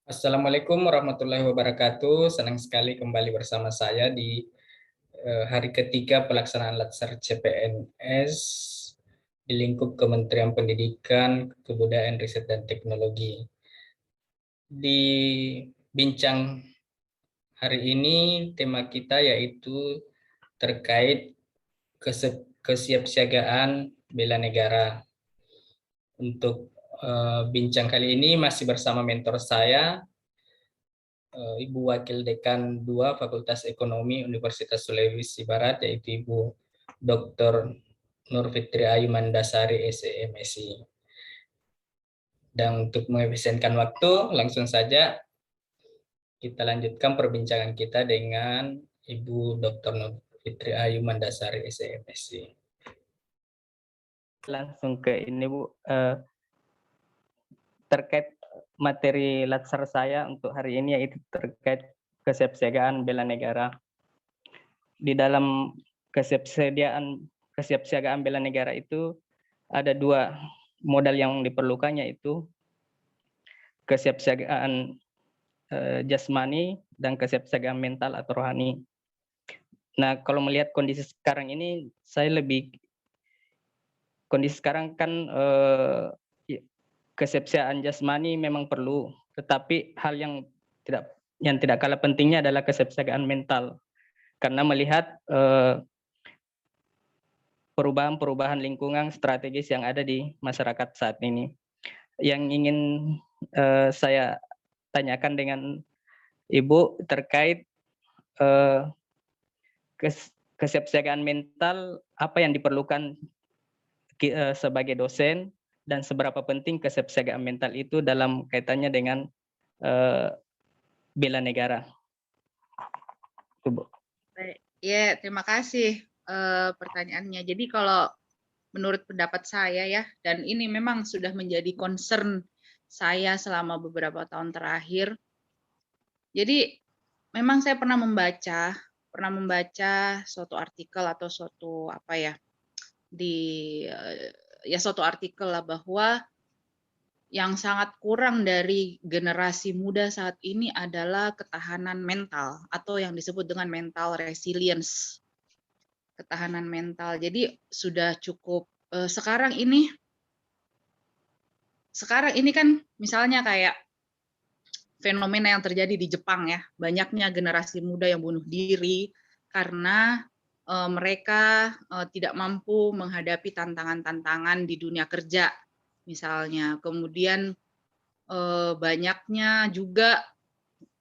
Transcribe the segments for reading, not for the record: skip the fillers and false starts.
Assalamualaikum warahmatullahi wabarakatuh. Senang sekali kembali bersama saya di hari ketiga pelaksanaan Latsar CPNS di lingkup Kementerian Pendidikan, Kebudayaan, Riset, dan Teknologi. Di bincang hari ini, tema kita yaitu terkait kesiapsiagaan bela negara. Untuk bincang kali ini masih bersama mentor saya, Ibu Wakil Dekan 2 Fakultas Ekonomi Universitas Sulawesi Barat, yaitu Ibu Dr. Nur Fitri Ayu Mandasari, SEMSI. Dan untuk mengefisienkan waktu, langsung saja kita lanjutkan perbincangan kita dengan Ibu Dr. Nur Fitri Ayu Mandasari, SEMSI. Langsung ke ini Bu, terkait materi latsar saya untuk hari ini yaitu terkait kesiapsiagaan bela negara. Di dalam kesiapsiagaan bela negara itu ada dua modal yang diperlukan, yaitu kesiapsiagaan jasmani dan kesiapsiagaan mental atau rohani. Nah, kalau melihat kondisi sekarang ini, kondisi sekarang kan kesiapsiagaan jasmani memang perlu, tetapi hal yang tidak kalah pentingnya adalah kesiapsiagaan mental, karena melihat perubahan-perubahan lingkungan strategis yang ada di masyarakat saat ini. Yang ingin saya tanyakan dengan Ibu terkait kesiapsiagaan mental, apa yang diperlukan sebagai dosen, dan seberapa penting kesiapsiagaan mental itu dalam kaitannya dengan bela negara. Baik, ya terima kasih pertanyaannya. Jadi kalau menurut pendapat saya ya, dan ini memang sudah menjadi concern saya selama beberapa tahun terakhir. Jadi memang saya pernah membaca suatu artikel atau suatu suatu artikel lah, bahwa yang sangat kurang dari generasi muda saat ini adalah ketahanan mental atau yang disebut dengan mental resilience. Ketahanan mental. Jadi sudah cukup sekarang ini kan misalnya kayak fenomena yang terjadi di Jepang ya, banyaknya generasi muda yang bunuh diri karena mereka tidak mampu menghadapi tantangan-tantangan di dunia kerja misalnya. Kemudian banyaknya juga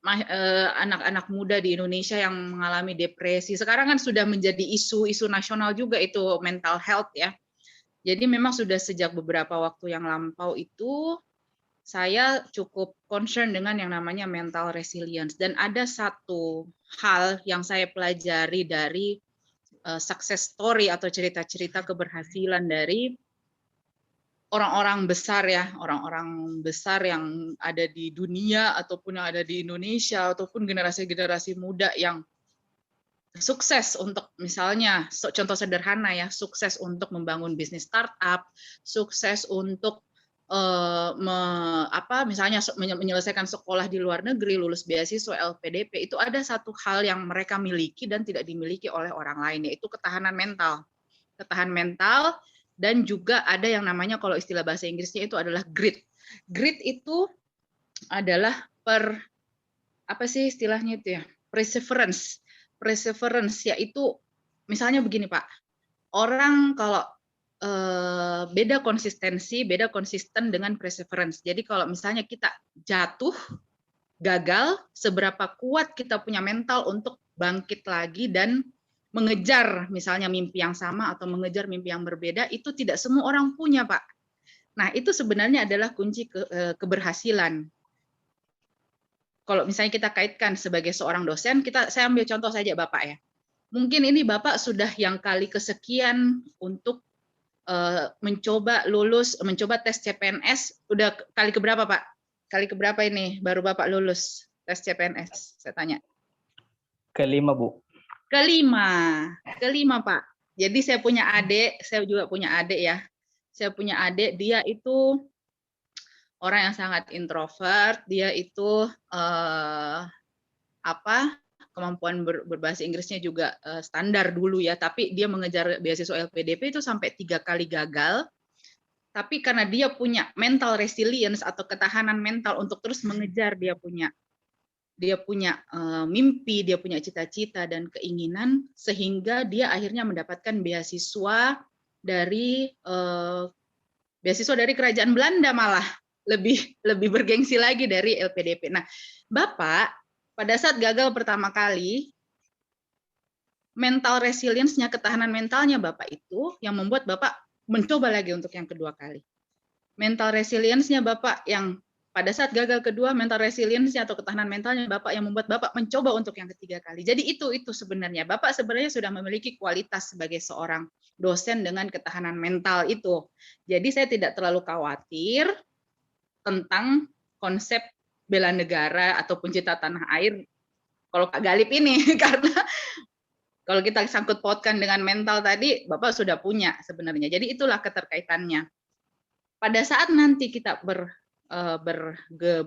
anak-anak muda di Indonesia yang mengalami depresi. Sekarang kan sudah menjadi isu nasional juga itu mental health ya. Jadi memang sudah sejak beberapa waktu yang lampau itu saya cukup concern dengan yang namanya mental resilience. Dan ada satu hal yang saya pelajari dari success story atau cerita-cerita keberhasilan dari orang-orang besar ya, orang-orang besar yang ada di dunia ataupun yang ada di Indonesia ataupun generasi-generasi muda yang sukses untuk, misalnya contoh sederhana ya, sukses untuk membangun bisnis startup, sukses untuk misalnya menyelesaikan sekolah di luar negeri, lulus beasiswa LPDP, itu ada satu hal yang mereka miliki dan tidak dimiliki oleh orang lain, yaitu ketahanan mental. Ketahanan mental. Dan juga ada yang namanya, kalau istilah bahasa Inggrisnya itu adalah grit. Grit itu adalah istilahnya itu ya? Perseverance. Perseverance, yaitu misalnya begini Pak, orang kalau beda konsisten dengan perseverance. Jadi kalau misalnya kita jatuh, gagal, seberapa kuat kita punya mental untuk bangkit lagi dan mengejar misalnya mimpi yang sama atau mengejar mimpi yang berbeda, itu tidak semua orang punya, Pak. Nah, itu sebenarnya adalah kunci keberhasilan. Kalau misalnya kita kaitkan sebagai seorang dosen, saya ambil contoh saja Bapak ya. Mungkin ini Bapak sudah yang kali kesekian untuk mencoba tes CPNS, udah kali keberapa Pak? Kali keberapa ini baru Bapak lulus tes CPNS? Saya tanya. Kelima Bu. Kelima Pak. Jadi saya juga punya adik ya. Saya punya adik, dia itu orang yang sangat introvert, dia itu kemampuan berbahasa Inggrisnya juga standar dulu ya, tapi dia mengejar beasiswa LPDP itu sampai 3 kali gagal. Tapi karena dia punya mental resilience atau ketahanan mental untuk terus mengejar dia punya mimpi, dia punya cita-cita dan keinginan, sehingga dia akhirnya mendapatkan beasiswa dari kerajaan Belanda, malah lebih bergengsi lagi dari LPDP. Nah, Bapak pada saat gagal pertama kali, mental resilience-nya, ketahanan mentalnya Bapak itu yang membuat Bapak mencoba lagi untuk yang kedua kali. Mental resilience-nya Bapak yang pada saat gagal kedua, mental resilience-nya atau ketahanan mentalnya Bapak yang membuat Bapak mencoba untuk yang ketiga kali. Jadi itu sebenarnya. Bapak sebenarnya sudah memiliki kualitas sebagai seorang dosen dengan ketahanan mental itu. Jadi saya tidak terlalu khawatir tentang konsep bela negara ataupun cinta tanah air kalau Kak Galip ini, karena kalau kita sangkut pautkan dengan mental tadi, Bapak sudah punya sebenarnya. Jadi itulah keterkaitannya. Pada saat nanti kita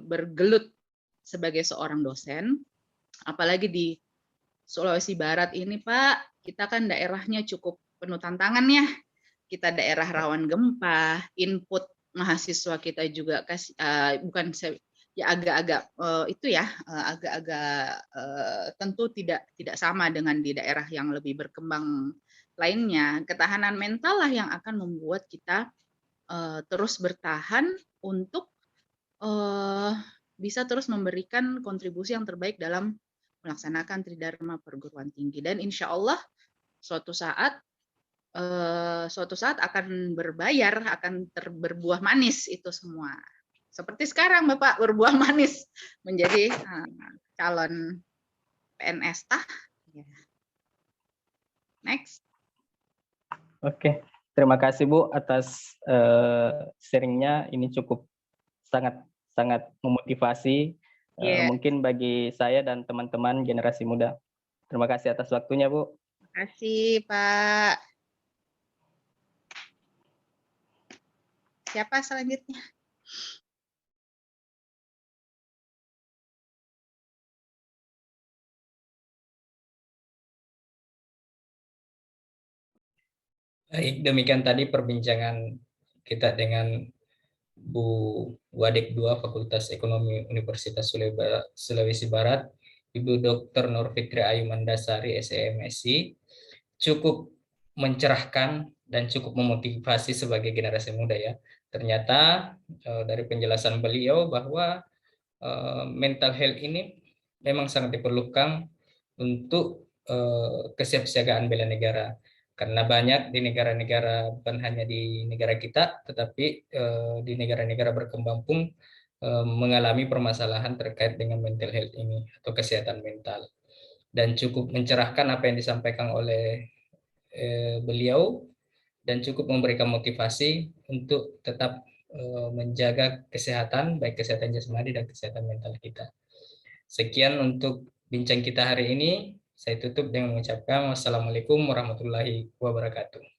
bergelut sebagai seorang dosen, apalagi di Sulawesi Barat ini, Pak, kita kan daerahnya cukup penuh tantangan ya. Kita daerah rawan gempa, input mahasiswa kita juga bukan ya agak-agak tentu tidak sama dengan di daerah yang lebih berkembang lainnya. Ketahanan mental lah yang akan membuat kita terus bertahan untuk bisa terus memberikan kontribusi yang terbaik dalam melaksanakan Tridharma perguruan tinggi. Dan insya Allah suatu saat akan berbayar, akan berbuah manis itu semua. Seperti sekarang Bapak berbuah manis menjadi calon PNS tah. Next. Oke, terima kasih Bu atas sharingnya. Ini cukup sangat memotivasi mungkin bagi saya dan teman-teman generasi muda. Terima kasih atas waktunya Bu. Terima kasih Pak. Siapa selanjutnya? Baik, demikian tadi perbincangan kita dengan Bu Wadik II Fakultas Ekonomi Universitas Sulawesi Barat, Ibu Dr. Nur Fikri Ayu Mandasari, SEMSI, cukup mencerahkan dan cukup memotivasi sebagai generasi muda ya. Ternyata dari penjelasan beliau bahwa mental health ini memang sangat diperlukan untuk kesiapsiagaan bela negara. Karena banyak di negara-negara, bukan hanya di negara kita, tetapi di negara-negara berkembang pun mengalami permasalahan terkait dengan mental health ini atau kesehatan mental. Dan cukup mencerahkan apa yang disampaikan oleh beliau dan cukup memberikan motivasi untuk tetap menjaga kesehatan, baik kesehatan jasmani dan kesehatan mental kita. Sekian untuk bincang kita hari ini. Saya tutup dengan mengucapkan wassalamualaikum warahmatullahi wabarakatuh.